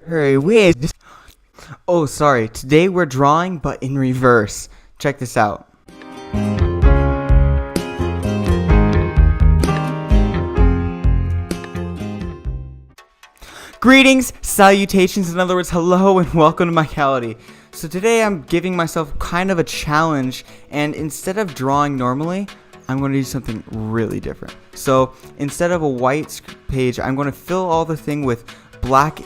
Hurry, wait. Oh, sorry. Today we're drawing, but in reverse. Check this out. Greetings, salutations, in other words, hello and welcome to Mykality. So today I'm giving myself kind of a challenge, and instead of drawing normally, I'm going to do something really different. So instead of a white page, I'm going to fill all the thing with black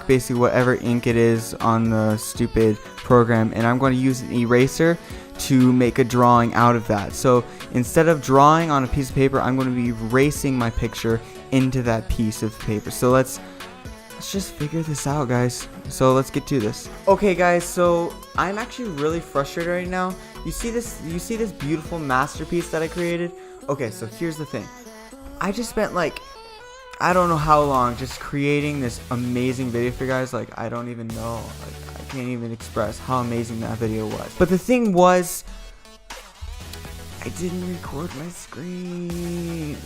basically whatever ink it is on the stupid program, and I'm going to use an eraser to make a drawing out of that. So instead of drawing on a piece of paper, I'm going to be erasing my picture into that piece of paper. So let's just figure this out, guys. So let's get to this. Okay, guys, so I'm actually really frustrated right now. You see this beautiful masterpiece that I created? Okay, so here's the thing. I just spent like I don't know how long just creating this amazing video for you guys. Like, I don't even know, like, I can't even express how amazing that video was. But the thing was, I didn't record my screen.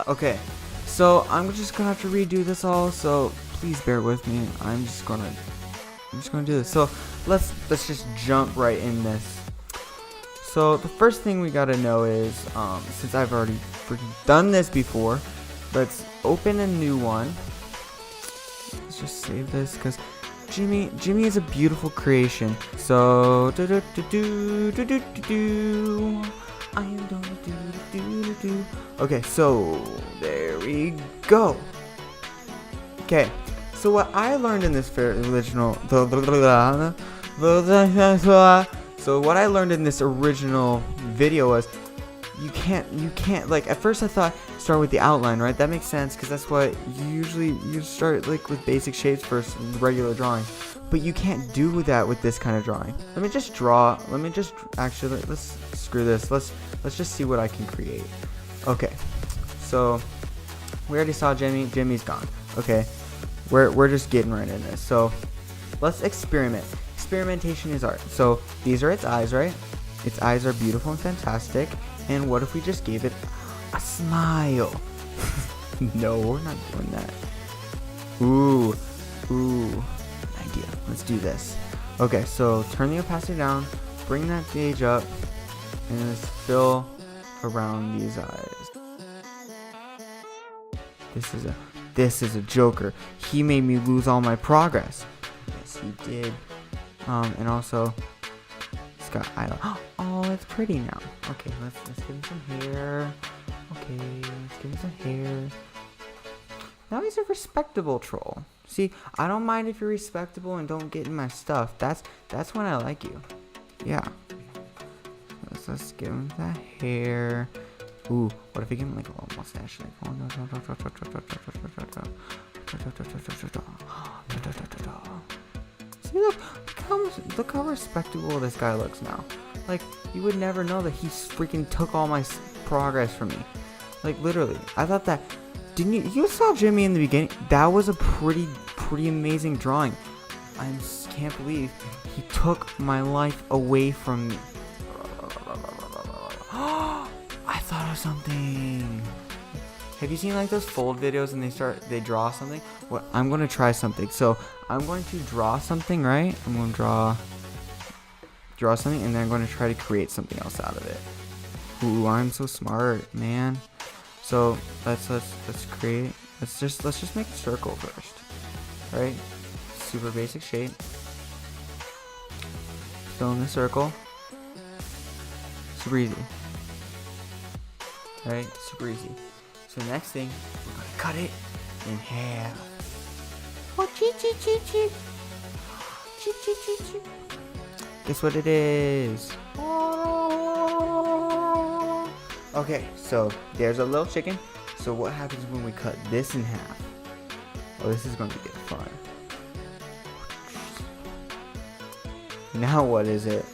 Okay, so I'm just gonna have to redo this all, so please bear with me. I'm just gonna do this. So let's just jump right in this. So the first thing we gotta know is, since I've already freaking done this before, let's open a new one. Let's just save this because Jimmy is a beautiful creation. So I am gonna Okay, so there we go. Okay, so what I learned in this original video was you can't like, at first I thought start with the outline, right? That makes sense because that's what you start, like, with basic shapes first in regular drawing. But you can't do that with this kind of drawing. Let's screw this. Let's just see what I can create. Okay, so we already saw Jimmy's gone. Okay, we're just getting right in this. So let's experiment. Experimentation is art. So these are its eyes, right? Its eyes are beautiful and fantastic. And what if we just gave it a smile? No, we're not doing that. Ooh, idea. Let's do this. Okay, so turn the opacity down, bring that gauge up, and let's fill around these eyes. This is a joker. He made me lose all my progress. Yes, he did. And also, it's got eyeliner. Oh, it's pretty now. Okay, let's give him some hair. Okay, let's give him some hair. Now he's a respectable troll. See, I don't mind if you're respectable and don't get in my stuff. That's when I like you. Yeah. Let's give him that hair. Ooh, what if we give him like a little mustache? Like, oh no. See, look how respectable this guy looks now. Like, you would never know that he freaking took all my progress from me. Like, literally. I thought that, didn't you saw Jimmy in the beginning? That was a pretty amazing drawing. I can't believe he took my life away from me. I thought of something. Have you seen like those fold videos and they draw something? Well, I'm going to try something. So I'm going to draw something, right? I'm going to draw something, and then I'm going to try to create something else out of it. Ooh, I'm so smart, man. So let's just make a circle first, right? Super basic shape. Fill in the circle. Super easy. Right? Super easy. So next thing, we're gonna cut it in half. Oh, cheat. Guess what it is? Okay, so there's a little chicken. So what happens when we cut this in half? Oh, this is going to get fun. Now what is it?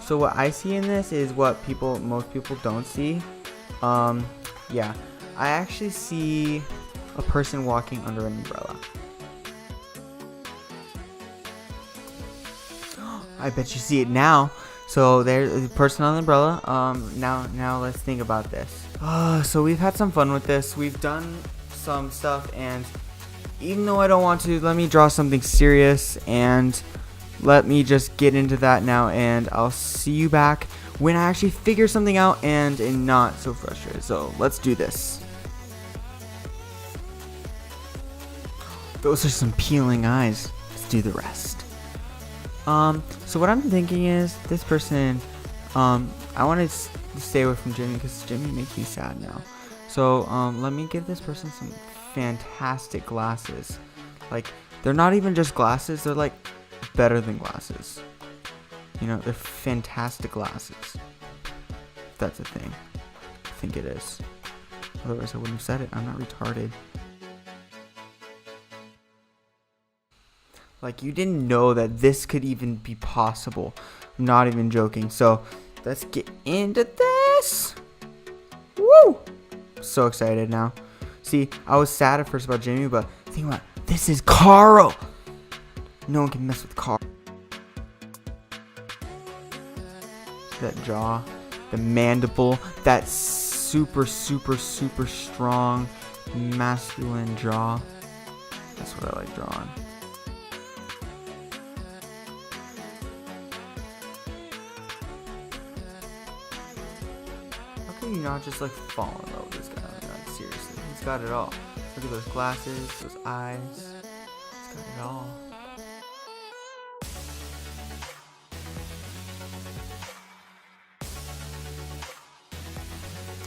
So what I see in this is what most people don't see. Yeah, I actually see a person walking under an umbrella. I bet you see it now. So there's a person on the umbrella. Now let's think about this. So we've had some fun with this. We've done some stuff, and even though I don't want to, let me draw something serious, and let me just get into that now, and I'll see you back when I actually figure something out and am not so frustrated. So let's do this. Those are some peeling eyes. Let's do the rest. So what I'm thinking is this person, I want to stay away from Jimmy because Jimmy makes me sad now. So let me give this person some fantastic glasses. Like, they're not even just glasses, they're like better than glasses. You know, they're fantastic glasses. If that's a thing. I think it is. Otherwise I wouldn't have said it. I'm not retarded. Like, you didn't know that this could even be possible. I'm not even joking. So let's get into this. Woo! So excited now. See, I was sad at first about Jamie, but think about it. This is Carl. No one can mess with Carl. That jaw, the mandible, that super strong masculine jaw. That's what I like drawing. How can you not just like fall in love with this guy? Like, seriously, he's got it all. Look at those glasses, those eyes. He's got it all.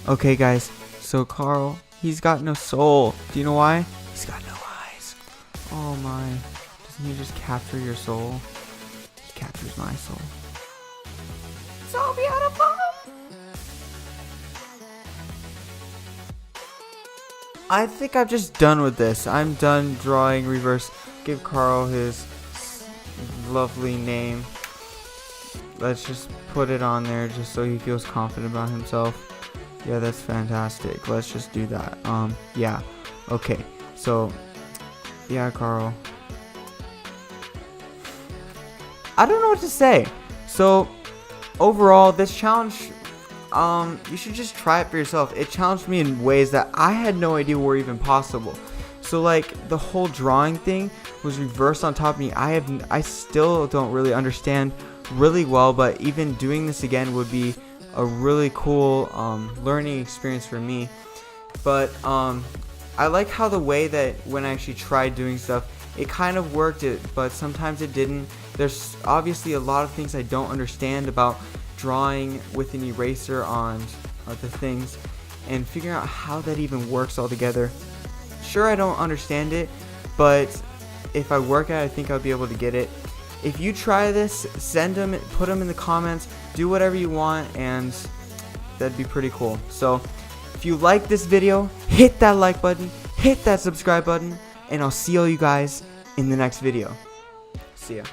Okay guys, so Carl, he's got no soul. Do you know why? He's got no eyes. Oh my, doesn't he just capture your soul? He captures my soul. So beautiful! I think I'm just done with this. I'm done drawing reverse. Give Carl his lovely name. Let's just put it on there just so he feels confident about himself. Yeah, that's fantastic. Let's just do that. Yeah. Okay. So, yeah, Carl. I don't know what to say. So, overall, this challenge, you should just try it for yourself. It challenged me in ways that I had no idea were even possible. So, like, the whole drawing thing was reversed on top of me. I still don't really understand really well, but even doing this again would be a really cool learning experience for me. But I like how the way that when I actually tried doing stuff, it kind of worked, but sometimes it didn't. There's obviously a lot of things I don't understand about drawing with an eraser on the things and figuring out how that even works all together. Sure, I don't understand it, but if I work at it, I think I'll be able to get it. If you try this, send them, put them in the comments, do whatever you want, and that'd be pretty cool. So if you like this video, hit that like button, hit that subscribe button, and I'll see all you guys in the next video. See ya.